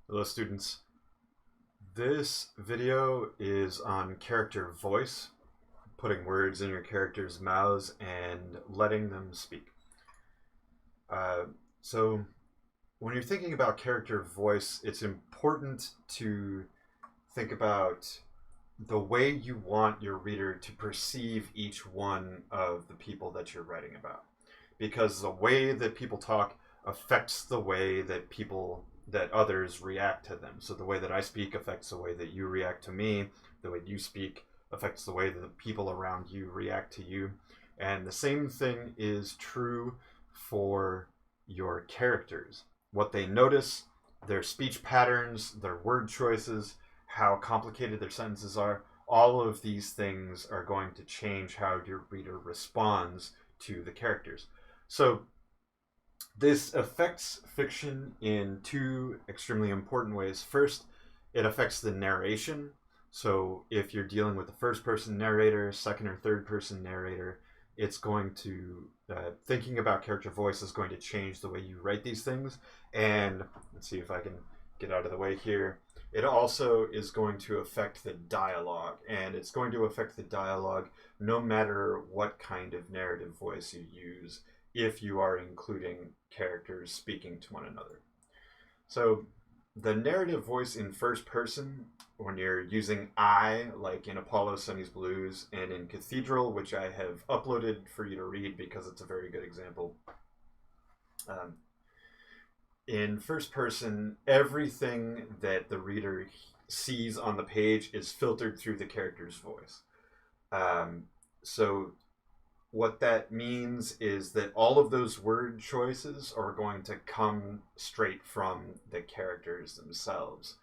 Hello students. This video is on character voice, putting words in your characters' mouths and letting them speak. Uh, so when you're thinking about character voice, it's important to think about the way you want your reader to perceive each one of the people that you're writing about. Because the way that people talk affects the way that others react to them. So the way that I speak affects the way that you react to me. The way you speak affects the way that the people around you react to you. And the same thing is true for your characters. What they notice, their speech patterns, their word choices, how complicated their sentences are, all of these things are going to change how your reader responds to the characters. So this affects fiction in two extremely important ways. First, it affects the narration. So if you're dealing with a first person narrator, second or third person narrator, it's going to thinking about character voice is going to change the way you write these things. And let's see if I can get out of the way here. It also is going to affect the dialogue, and it's going to affect the dialogue no matter what kind of narrative voice you use, if you are including characters speaking to one another. So the narrative voice in first person, when you're using I, like in Apollo, Sonny's Blues, and in Cathedral, which I have uploaded for you to read because it's a very good example. In first person, everything that the reader sees on the page is filtered through the character's voice. So what that means is that all of those word choices are going to come straight from the characters themselves.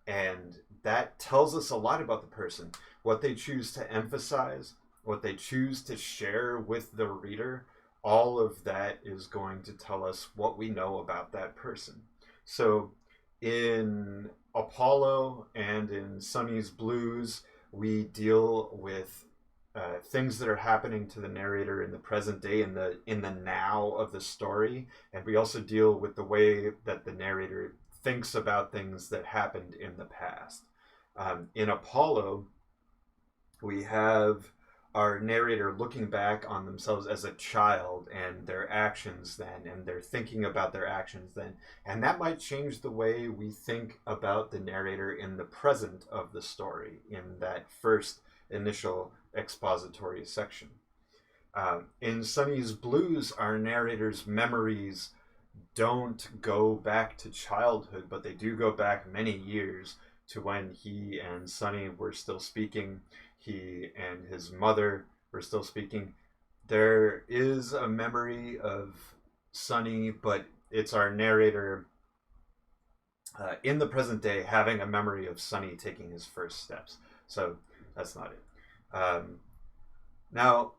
And that tells us a lot about the person. What they choose to emphasize, what they choose to share with the reader, all of that is going to tell us what we know about that person. So in Apollo and in Sonny's Blues, we deal with things that are happening to the narrator in the present day, in the now of the story, and we also deal with the way that the narrator thinks about things that happened in the past. In Apollo, we have our narrator looking back on themselves as a child and their actions then, and they're thinking about their actions then. And that might change the way we think about the narrator in the present of the story, in that first initial expository section. In Sonny's Blues, our narrator's memories don't go back to childhood, but they do go back many years to when he and Sonny were still speaking. He and his mother were still speaking. There is a memory of Sonny, but it's our narrator in the present day having a memory of Sonny taking his first steps. So that's not it. Now,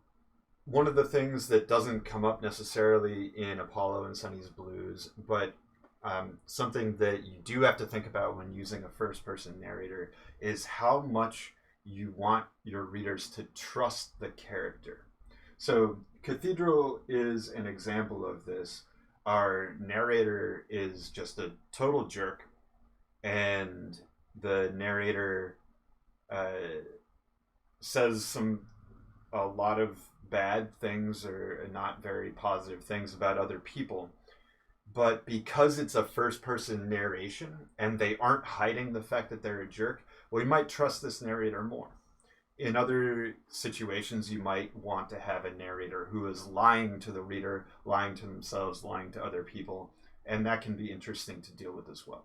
one of the things that doesn't come up necessarily in Apollo and Sonny's Blues, but something that you do have to think about when using a first person narrator, is how much you want your readers to trust the character. So, Cathedral is an example of this. Our narrator is just a total jerk, and the narrator says a lot of bad things or not very positive things about other people. But because it's a first person narration and they aren't hiding the fact that they're a jerk, we might trust this narrator more. In other situations, you might want to have a narrator who is lying to the reader, lying to themselves, lying to other people, and that can be interesting to deal with as well.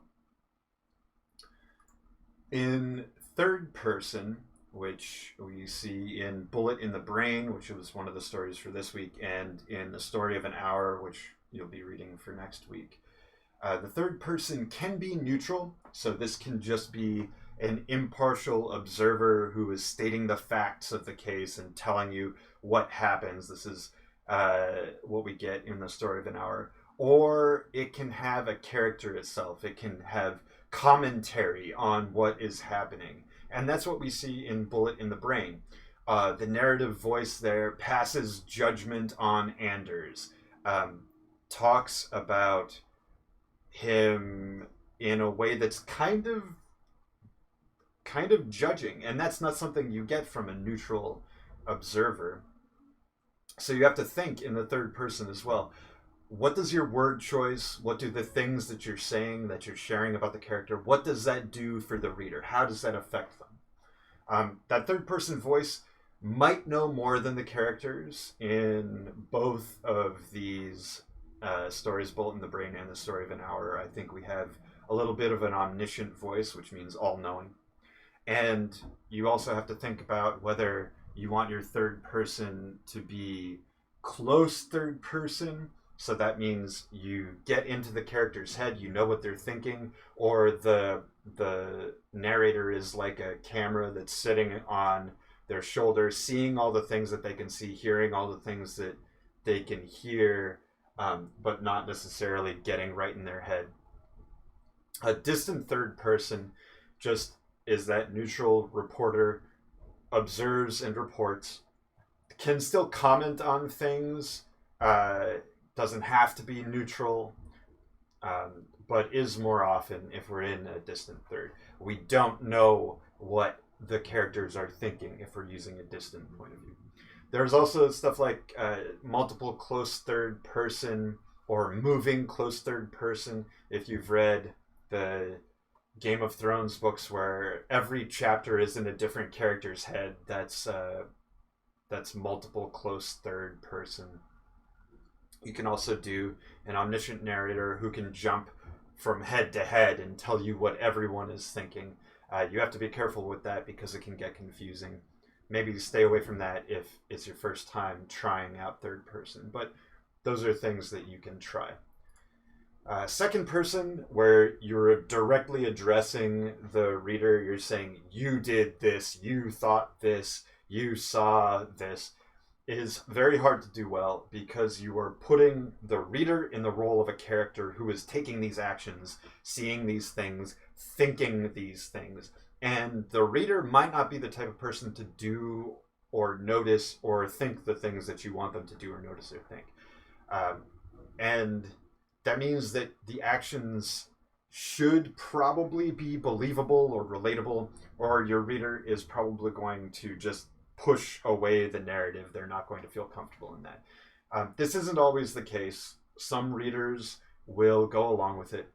In third person, which we see in Bullet in the Brain, which was one of the stories for this week, and in The Story of an Hour, which you'll be reading for next week. The third person can be neutral, so this can just be an impartial observer who is stating the facts of the case and telling you what happens. This is what we get in The Story of an Hour. Or it can have a character itself. It can have commentary on what is happening. And that's what we see in Bullet in the Brain. The narrative voice there passes judgment on Anders, talks about him in a way that's kind of judging, and that's not something you get from a neutral observer. So you have to think in the third person as well. What does your word choice, what do the things that you're saying, that you're sharing about the character, what does that do for the reader? How does that affect them? That third person voice might know more than the characters in both of these stories, Bullet in the Brain and The Story of an Hour. I think we have a little bit of an omniscient voice, which means all-knowing. And you also have to think about whether you want your third person to be close third person. So that means you get into the character's head, you know what they're thinking, or the narrator is like a camera that's sitting on their shoulder, seeing all the things that they can see, hearing all the things that they can hear, but not necessarily getting right in their head. A distant third person just is that neutral reporter, observes and reports, can still comment on things, doesn't have to be neutral, but is more often if we're in a distant third. We don't know what the characters are thinking if we're using a distant point of view. There's also stuff like multiple close third person or moving close third person. If you've read the Game of Thrones books where every chapter is in a different character's head, that's multiple close third person. You can also do an omniscient narrator who can jump from head to head and tell you what everyone is thinking. You have to be careful with that because it can get confusing. Maybe stay away from that if it's your first time trying out third person, but those are things that you can try. Second person, where you're directly addressing the reader, you're saying, you did this, you thought this, you saw this, is very hard to do well because you are putting the reader in the role of a character who is taking these actions, seeing these things, thinking these things. And the reader might not be the type of person to do or notice or think the things that you want them to do or notice or think. And that means that the actions should probably be believable or relatable, or your reader is probably going to just push away the narrative. They're not going to feel comfortable in that. This isn't always the case. Some readers will go along with it.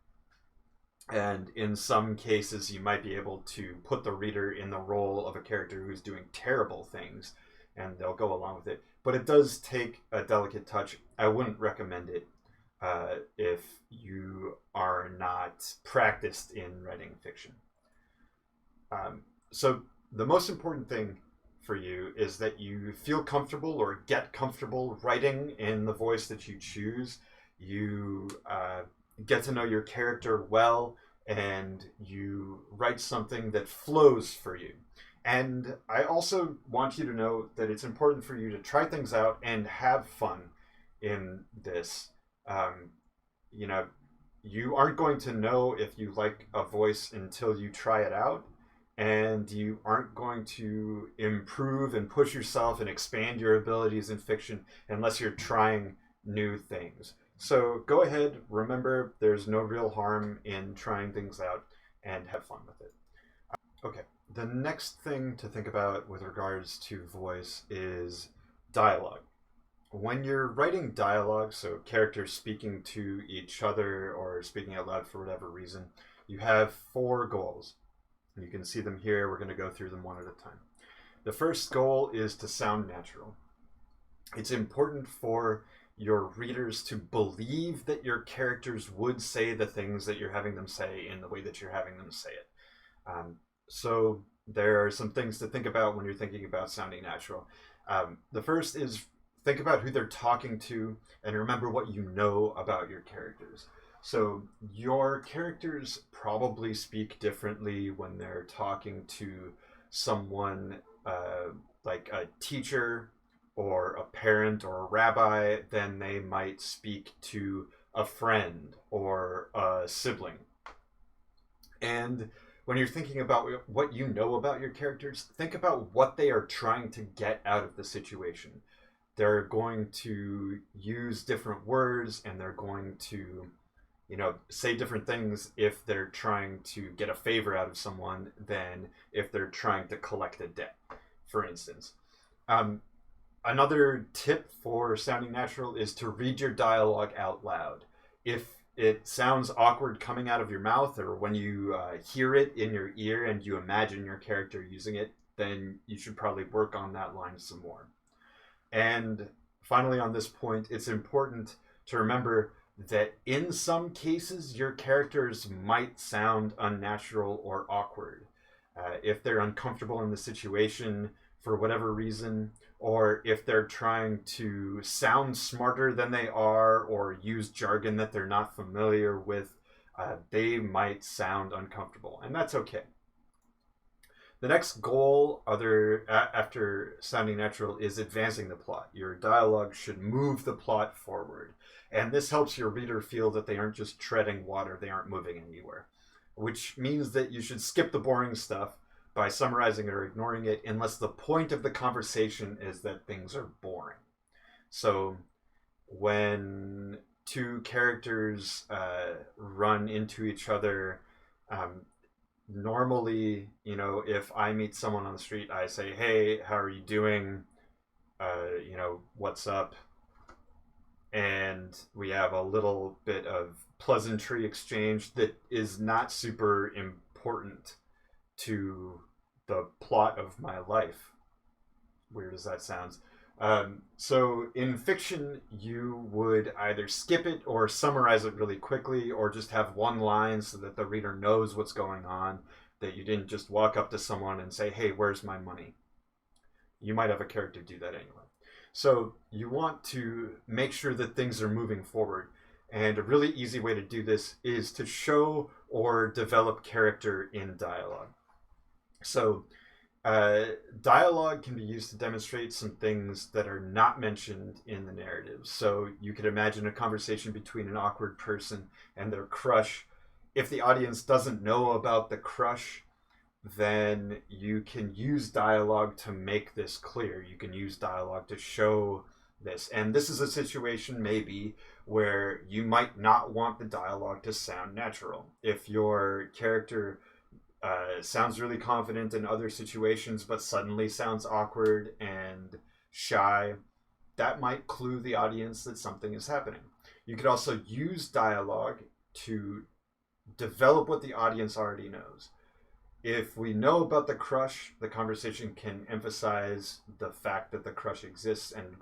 And in some cases, you might be able to put the reader in the role of a character who's doing terrible things, and they'll go along with it. But it does take a delicate touch. I wouldn't recommend it if you are not practiced in writing fiction. So the most important thing for you is that you feel comfortable or get comfortable writing in the voice that you choose. You get to know your character well, and you write something that flows for you. And I also want you to know that it's important for you to try things out and have fun in this. You aren't going to know if you like a voice until you try it out, and you aren't going to improve and push yourself and expand your abilities in fiction unless you're trying new things. So go ahead, remember there's no real harm in trying things out, and have fun with it. Okay, the next thing to think about with regards to voice is dialogue. When you're writing dialogue, so characters speaking to each other or speaking out loud for whatever reason, you have 4 goals. You can see them here. We're going to go through them one at a time. The first goal is to sound natural. It's important for your readers to believe that your characters would say the things that you're having them say in the way that you're having them say it. So there are some things to think about when you're thinking about sounding natural. The first is think about who they're talking to and remember what you know about your characters. So your characters probably speak differently when they're talking to someone like a teacher or a parent or a rabbi than they might speak to a friend or a sibling. And when you're thinking about what you know about your characters, think about what they are trying to get out of the situation. They're going to use different words, and they're going to say different things if they're trying to get a favor out of someone than if they're trying to collect a debt, for instance. Um, Another tip for sounding natural is to read your dialogue out loud. If it sounds awkward coming out of your mouth, or when you hear it in your ear and you imagine your character using it, then you should probably work on that line some more. And finally, on this point, it's important to remember that in some cases, your characters might sound unnatural or awkward. If they're uncomfortable in the situation for whatever reason, or if they're trying to sound smarter than they are or use jargon that they're not familiar with, they might sound uncomfortable, and that's okay. The next goal, after sounding natural, is advancing the plot. Your dialogue should move the plot forward, and this helps your reader feel that they aren't just treading water, they aren't moving anywhere, which means that you should skip the boring stuff by summarizing or ignoring it unless the point of the conversation is that things are boring. So when two characters run into each other, normally, if I meet someone on the street, I say, "Hey, how are you doing? What's up?" And we have a little bit of pleasantry exchange that is not super important to the plot of my life. Weird as that sounds. So in fiction, you would either skip it or summarize it really quickly, or just have one line so that the reader knows what's going on, that you didn't just walk up to someone and say, "Hey, where's my money?" You might have a character do that anyway. So you want to make sure that things are moving forward. And a really easy way to do this is to show or develop character in dialogue. So dialogue can be used to demonstrate some things that are not mentioned in the narrative. So you could imagine a conversation between an awkward person and their crush. If the audience doesn't know about the crush, then you can use dialogue to make this clear. You can use dialogue to show this. And this is a situation maybe where you might not want the dialogue to sound natural. If your character sounds really confident in other situations but suddenly sounds awkward and shy, that might clue the audience that something is happening. You could also use dialogue to develop what the audience already knows. If we know about the crush, the conversation can emphasize the fact that the crush exists and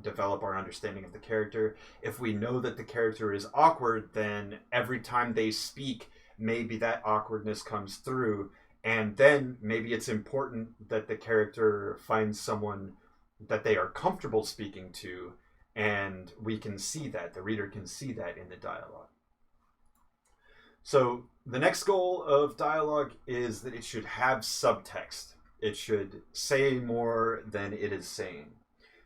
develop our understanding of the character. If we know that the character is awkward, then every time they speak, maybe that awkwardness comes through, and then maybe it's important that the character finds someone that they are comfortable speaking to, and we can see that, the reader can see that in the dialogue. So the next goal of dialogue is that it should have subtext. It should say more than it is saying.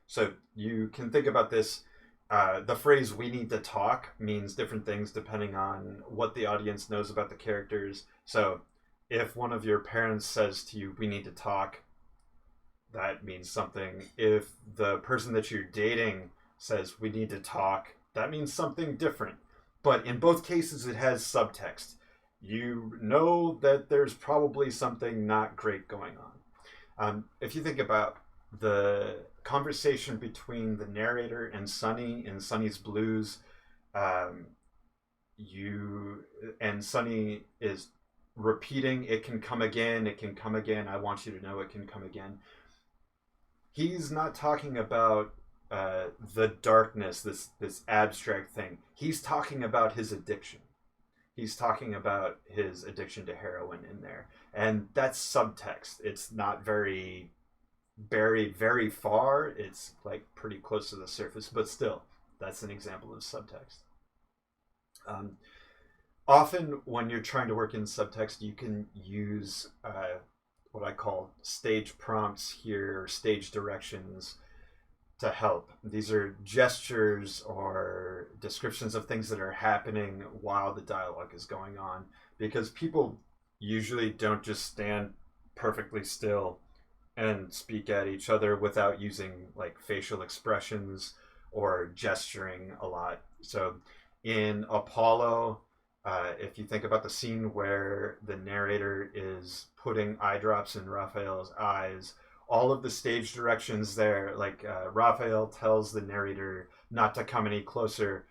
So you can think about this. The phrase "we need to talk" means different things depending on what the audience knows about the characters. So if one of your parents says to you, "we need to talk," that means something. If the person that you're dating says, "we need to talk," that means something different. But in both cases, it has subtext. You know that there's probably something not great going on. If you think about the conversation between the narrator and Sunny in Sunny's Blues, Sunny is repeating, "It can come again, it can come again, I want you to know it can come again." He's not talking about the darkness, this abstract thing. He's talking about his addiction. He's talking about his addiction to heroin in there. And that's subtext. It's not very buried very far. It's like pretty close to the surface, but still, that's an example of subtext. Often when you're trying to work in subtext, you can use what I call stage prompts here, or stage directions, to help. These are gestures or descriptions of things that are happening while the dialogue is going on, because people usually don't just stand perfectly still and speak at each other without using like facial expressions or gesturing a lot. So In Apollo, if you think about the scene where the narrator is putting eye drops in Raphael's eyes, all of the stage directions there, like Raphael tells the narrator not to come any closer.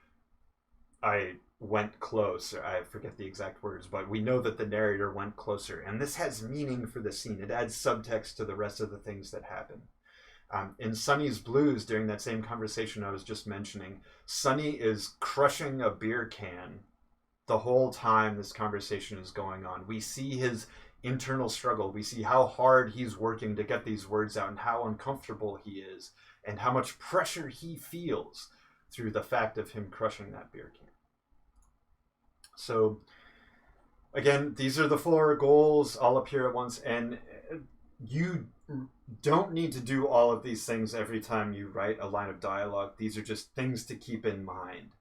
I went close. I forget the exact words, but we know that the narrator went closer. And this has meaning for the scene. It adds subtext to the rest of the things that happen. In Sonny's Blues, during that same conversation I was just mentioning, Sonny is crushing a beer can the whole time this conversation is going on. We see his internal struggle. We see how hard he's working to get these words out and how uncomfortable he is and how much pressure he feels through the fact of him crushing that beer can. So again, these are the 4 goals all up here at once, and you don't need to do all of these things every time you write a line of dialogue. These are just things to keep in mind.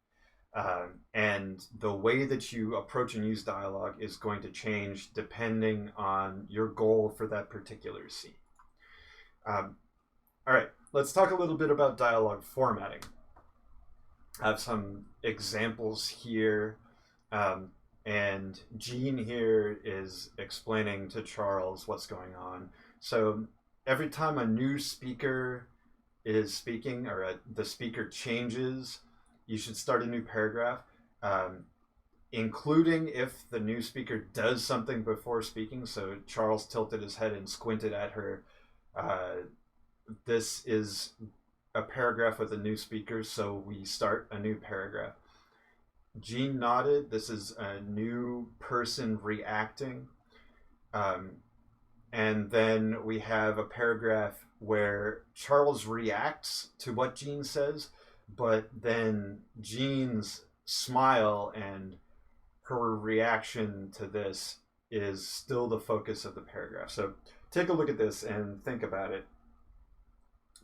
And the way that you approach and use dialogue is going to change depending on your goal for that particular scene. All right, let's talk a little bit about dialogue formatting. I have some examples here. And Jean here is explaining to Charles what's going on. So every time a new speaker is speaking or the speaker changes, you should start a new paragraph, including if the new speaker does something before speaking. So Charles tilted his head and squinted at her. This is a paragraph with a new speaker, so we start a new paragraph. Jean nodded. This is a new person reacting. And then we have a paragraph where Charles reacts to what Jean says, but then Jean's smile and her reaction to this is still the focus of the paragraph. So take a look at this and think about it.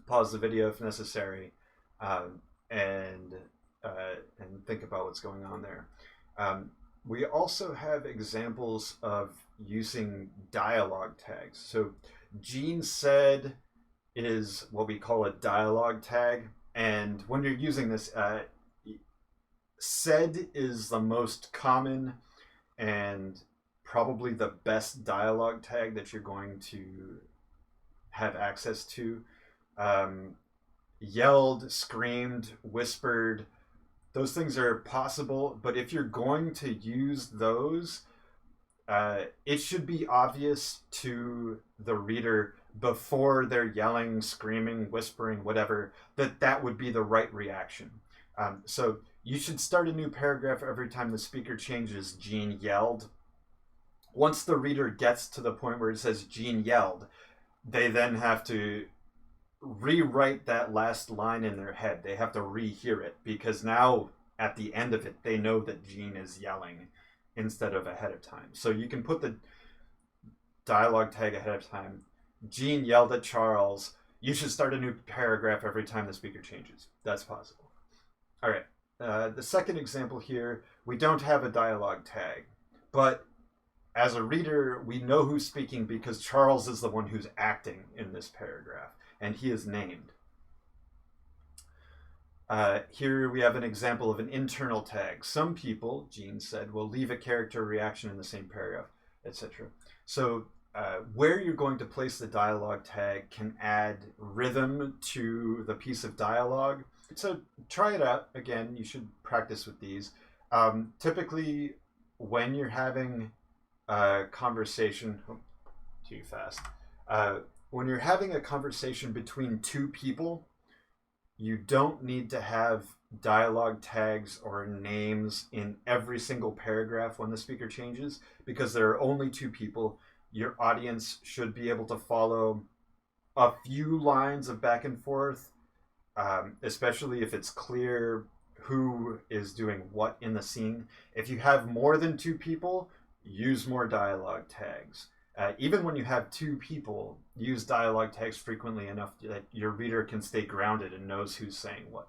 Pause the video if necessary, and think about what's going on there. We also have examples of using dialogue tags. So Jean said is what we call a dialogue tag. And when you're using this, said is the most common and probably the best dialogue tag that you're going to have access to. Yelled, screamed, whispered, those things are possible, but if you're going to use those, it should be obvious to the reader before they're yelling, screaming, whispering, whatever, that would be the right reaction. So you should start a new paragraph every time the speaker changes Jean yelled. Once the reader gets to the point where it says Jean yelled, they then have to rewrite that last line in their head. They have to rehear it because now at the end of it, they know that Jean is yelling instead of ahead of time. So you can put the dialogue tag ahead of time. Jean yelled at Charles. You should start a new paragraph every time the speaker changes. That's possible. All right. The second example here, we don't have a dialogue tag, but as a reader, we know who's speaking because Charles is the one who's acting in this paragraph, and he is named. Here we have an example of an internal tag. Some people, Jean said, will leave a character reaction in the same paragraph, etc. So where you're going to place the dialogue tag can add rhythm to the piece of dialogue. So try it out. Again, you should practice with these. Typically, when you're having a conversation, too fast. When you're having a conversation between two people, you don't need to have dialogue tags or names in every single paragraph when the speaker changes, because there are only two people. Your audience should be able to follow a few lines of back and forth, especially if it's clear who is doing what in the scene. If you have more than two people, use more dialogue tags. Even when you have two people, use dialogue tags frequently enough that your reader can stay grounded and knows who's saying what.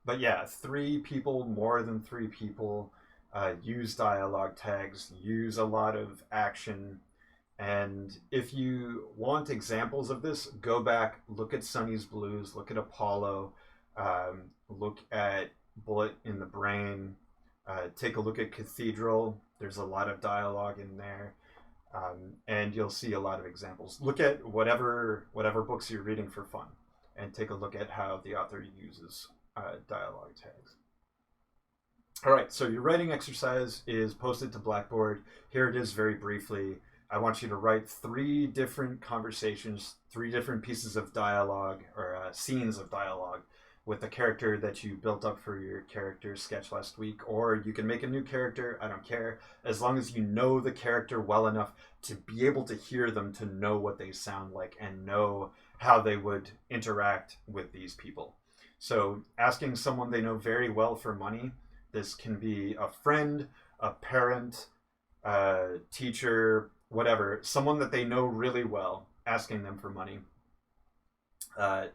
But yeah, three people, more than three people, use dialogue tags, use a lot of action. And if you want examples of this, go back, look at Sonny's Blues, look at Apollo. Look at Bullet in the Brain. Take a look at Cathedral. There's a lot of dialogue in there. And you'll see a lot of examples. Look at whatever books you're reading for fun, and take a look at how the author uses dialogue tags. All right, so your writing exercise is posted to Blackboard. Here it is very briefly. I want you to write 3 different conversations, 3 different pieces of dialogue, or scenes of dialogue, with the character that you built up for your character sketch last week. Or you can make a new character, I don't care, as long as you know the character well enough to be able to hear them, to know what they sound like and know how they would interact with these people. So asking someone they know very well for money, this can be a friend, a parent, a teacher, whatever, someone that they know really well, asking them for money.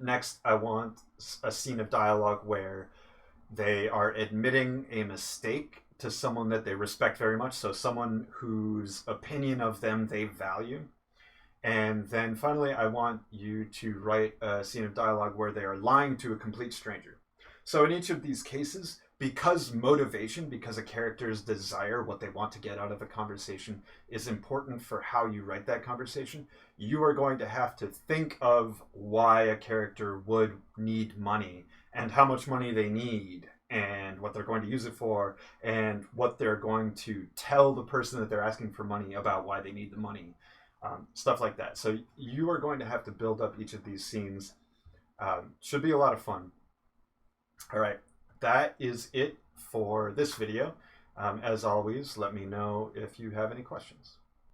Next, I want a scene of dialogue where they are admitting a mistake to someone that they respect very much, so someone whose opinion of them they value. And then finally, I want you to write a scene of dialogue where they are lying to a complete stranger. So in each of these cases, because motivation, because a character's desire, what they want to get out of a conversation, is important for how you write that conversation, you are going to have to think of why a character would need money and how much money they need and what they're going to use it for and what they're going to tell the person that they're asking for money about why they need the money. Stuff like that. So you are going to have to build up each of these scenes. Should be a lot of fun. All right, that is it for this video. As always, let me know if you have any questions.